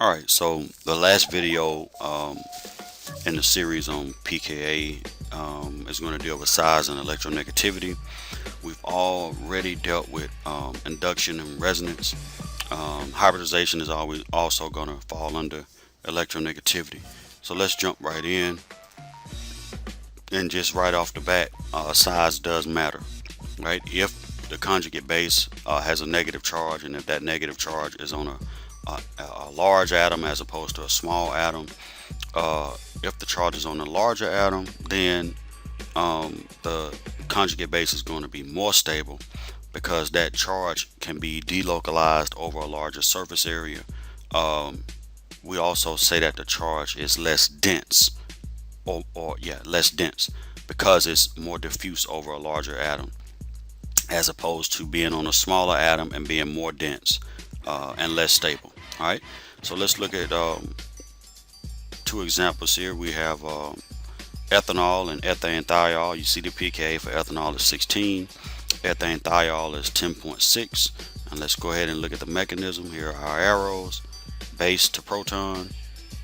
Alright, so the last video in the series on pKa is going to deal with size and electronegativity. We've already dealt with induction and resonance. Hybridization is always also going to fall under electronegativity. So let's jump right in, and just right off the bat, size does matter, right? If the conjugate base has a negative charge, and if that negative charge is on a large atom as opposed to a small atom, if the charge is on a larger atom, then the conjugate base is going to be more stable because that charge can be delocalized over a larger surface area. We also say that the charge is less dense, less dense, because it's more diffuse over a larger atom as opposed to being on a smaller atom and being more dense and less stable. All right, so let's look at two examples here. We have ethanol and ethane thiol. You see the pKa for ethanol is 16, ethane thiol is 10.6. And let's go ahead and look at the mechanism. Here are our arrows: base to proton,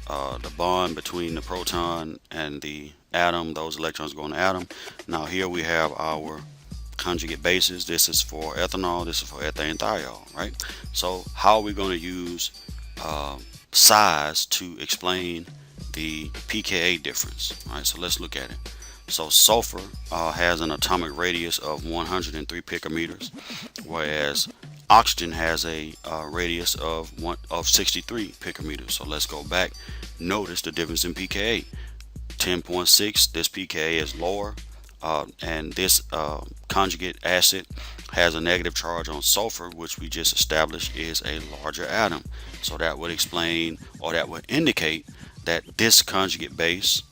the bond between the proton and the atom, those electrons go in the atom. Now here we have our conjugate bases. This is for ethanol, this is for ethane thiol, right? So how are we going to use size to explain the pKa difference? All right, so let's look at it. So sulfur has an atomic radius of 103 picometers, whereas oxygen has a radius of 63 picometers. So let's go back. Notice the difference in pKa. 10.6, this pKa is lower, and this conjugate acid has a negative charge on sulfur, which we just established is a larger atom. So that would explain, or that would indicate, that this conjugate base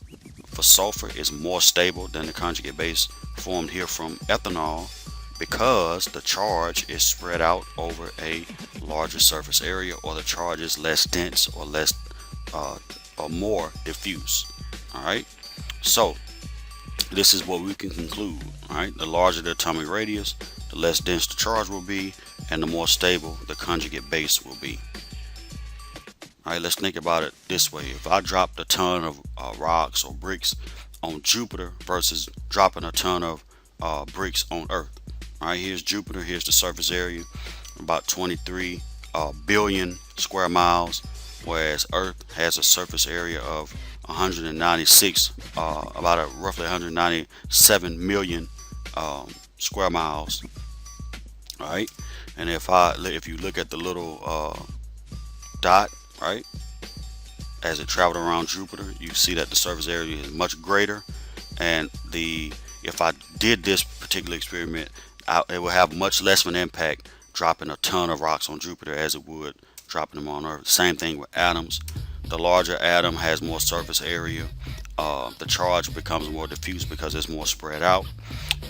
for sulfur is more stable than the conjugate base formed here from ethanol, because the charge is spread out over a larger surface area, or the charge is less dense, or less or more diffuse. All right, so this is what we can conclude. All right, the larger the atomic radius, the less dense the charge will be, and the more stable the conjugate base will be. All right, let's think about it this way. If I dropped a ton of rocks or bricks on Jupiter versus dropping a ton of bricks on Earth. All right, here's Jupiter, here's the surface area, about 23 billion square miles, whereas Earth has a surface area of 196, roughly 197 million square miles. All right, and if you look at the little dot, right, as it traveled around Jupiter, you see that the surface area is much greater, and if I did this particular experiment, it would have much less of an impact dropping a ton of rocks on Jupiter as it would dropping them on Earth. Same thing with atoms. The larger atom has more surface area. The charge becomes more diffuse because it's more spread out,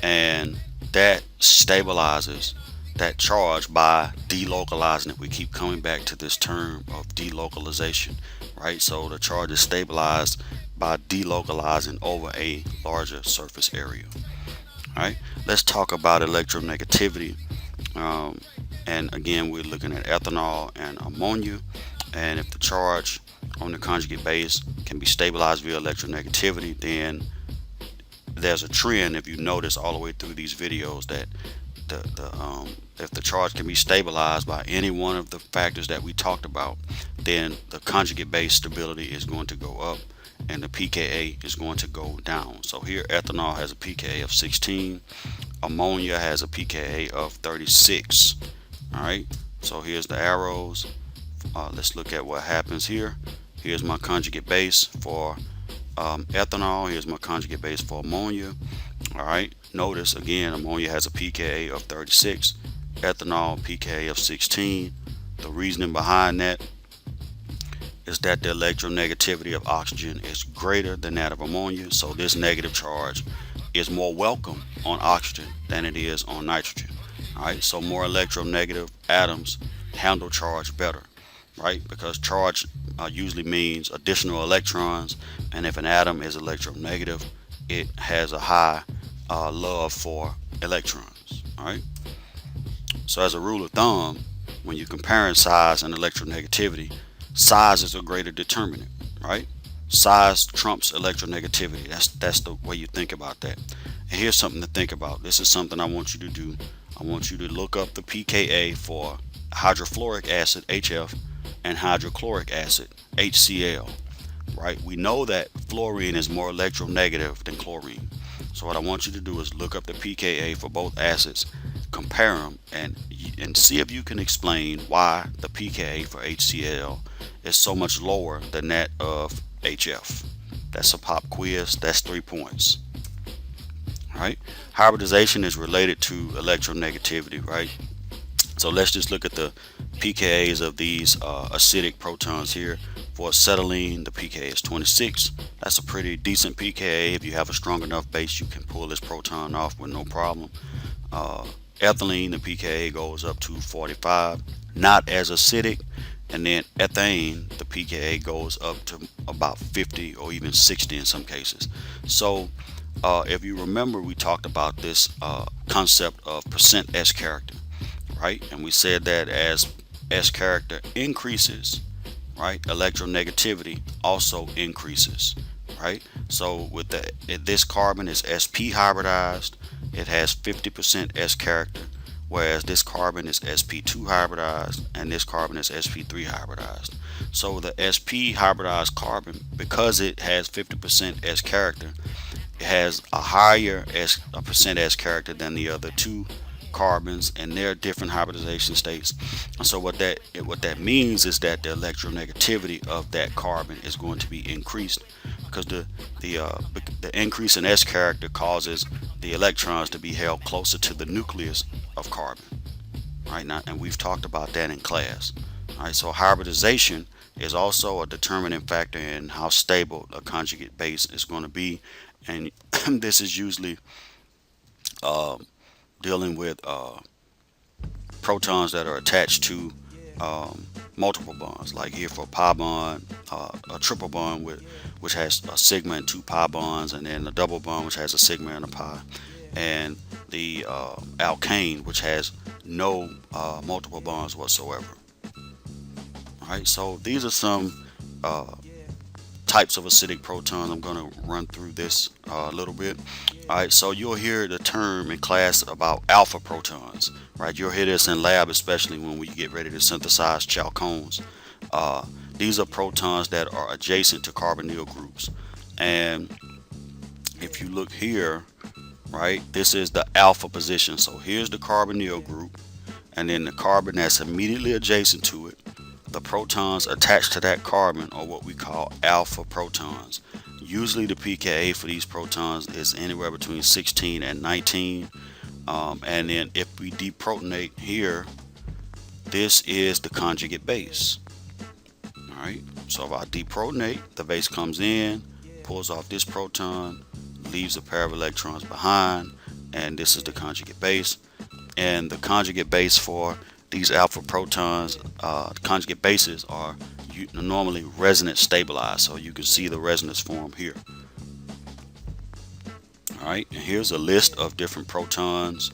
and that stabilizes that charge by delocalizing it. We keep coming back to this term of delocalization, right? So the charge is stabilized by delocalizing over a larger surface area. All right, let's talk about electronegativity. And again, we're looking at ethanol and ammonia, and if the charge on the conjugate base can be stabilized via electronegativity, then there's a trend, if you notice all the way through these videos, that if the charge can be stabilized by any one of the factors that we talked about, then the conjugate base stability is going to go up and the pKa is going to go down. So here ethanol has a pKa of 16, ammonia has a pKa of 36. All right, so here's the arrows. Let's look at what happens here. Here's my conjugate base for ethanol, here's my conjugate base for ammonia. All right, notice again, ammonia has a pKa of 36, ethanol pKa of 16. The reasoning behind that is that the electronegativity of oxygen is greater than that of ammonia, so this negative charge is more welcome on oxygen than it is on nitrogen. All right, so more electronegative atoms handle charge better, right? Because charge usually means additional electrons, and if an atom is electronegative, it has a high love for electrons. All right, so as a rule of thumb, when you're comparing size and electronegativity, size is a greater determinant, right? Size trumps electronegativity. That's the way you think about that. And here's something to think about. This is something I want you to do. I want you to look up the pKa for hydrofluoric acid HF and hydrochloric acid HCl. Right? We know that fluorine is more electronegative than chlorine. So what I want you to do is look up the pKa for both acids, compare them, and see if you can explain why the pKa for HCl is so much lower than that of HF. That's a pop quiz. That's 3 points. Right? Hybridization is related to electronegativity, right? So let's just look at the pKa's of these acidic protons here. For acetylene, the pKa is 26. That's a pretty decent pKa. If you have a strong enough base, you can pull this proton off with no problem. Ethylene, the pKa goes up to 45, not as acidic. And then ethane, the pKa goes up to about 50 or even 60 in some cases. So if you remember, we talked about this concept of percent S character, right? And we said that as S character increases, right, electronegativity also increases, right? So with this carbon is sp hybridized, it has 50% S character, whereas this carbon is sp2 hybridized and this carbon is sp3 hybridized. So the sp hybridized carbon, because it has 50% S character, it has a higher percent S character than the other two carbons, and they're different hybridization states. And so what that means is that the electronegativity of that carbon is going to be increased, because the increase in S character causes the electrons to be held closer to the nucleus of carbon, right? Now, and we've talked about that in class. All right, so hybridization is also a determining factor in how stable a conjugate base is going to be, and this is usually dealing with protons that are attached to multiple bonds. Like here for a pi bond, a triple bond which has a sigma and two pi bonds, and then a double bond which has a sigma and a pi, and the alkane which has no multiple bonds whatsoever. All right, so these are some types of acidic protons. I'm going to run through this a little bit. Alright, so you'll hear the term in class about alpha protons, right? You'll hear this in lab, especially when we get ready to synthesize chalcones. These are protons that are adjacent to carbonyl groups. And if you look here, right, this is the alpha position. So here's the carbonyl group, and then the carbon that's immediately adjacent to it. The protons attached to that carbon are what we call alpha protons. Usually the pKa for these protons is anywhere between 16 and 19. And then if we deprotonate here, this is the conjugate base. All right, so if I deprotonate, the base comes in, pulls off this proton, leaves a pair of electrons behind, and this is the conjugate base. And the conjugate base for these alpha protons, conjugate bases are normally resonance stabilized, so you can see the resonance form here. Alright, and here's a list of different protons,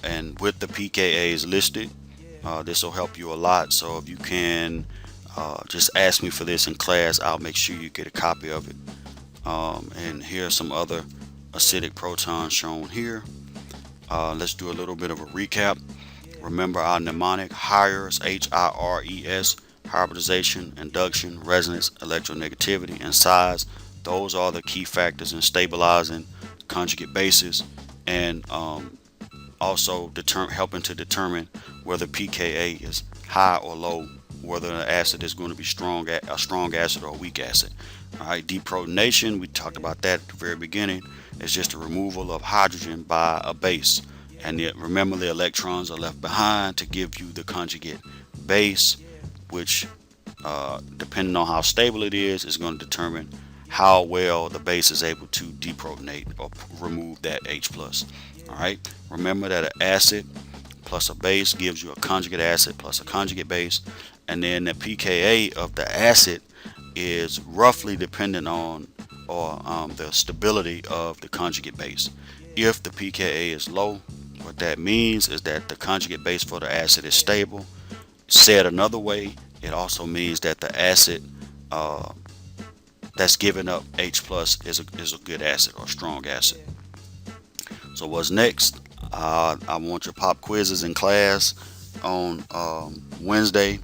and with the pKa's listed. This will help you a lot, so if you can just ask me for this in class, I'll make sure you get a copy of it. And here are some other acidic protons shown here. Let's do a little bit of a recap. Remember our mnemonic: HIRES, HIRES, hybridization, induction, resonance, electronegativity, and size. Those are the key factors in stabilizing conjugate bases, and also helping to determine whether pKa is high or low, whether an acid is going to be a strong acid or a weak acid. All right, deprotonation, we talked about that at the very beginning. It's just a removal of hydrogen by a base. And yet, remember, the electrons are left behind to give you the conjugate base, which, depending on how stable it is going to determine how well the base is able to deprotonate or remove that H+. All right, remember that an acid plus a base gives you a conjugate acid plus a conjugate base, and then the pKa of the acid is roughly dependent on the stability of the conjugate base. If the pKa is low, what that means is that the conjugate base for the acid is stable. Said another way, It also means that the acid that's giving up H plus is a good acid or strong acid. So what's next? I want your pop quizzes in class on Wednesday.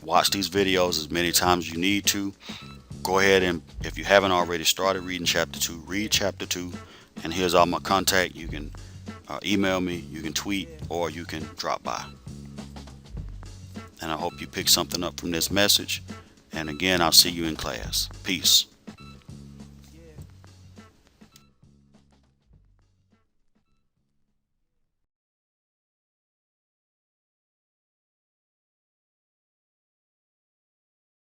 Watch these videos as many times as you need to. Go ahead and, if you haven't already started reading chapter 2, read chapter 2. And here's all my contact. You can email me, you can tweet, or you can drop by. And I hope you pick something up from this message. And again, I'll see you in class. Peace.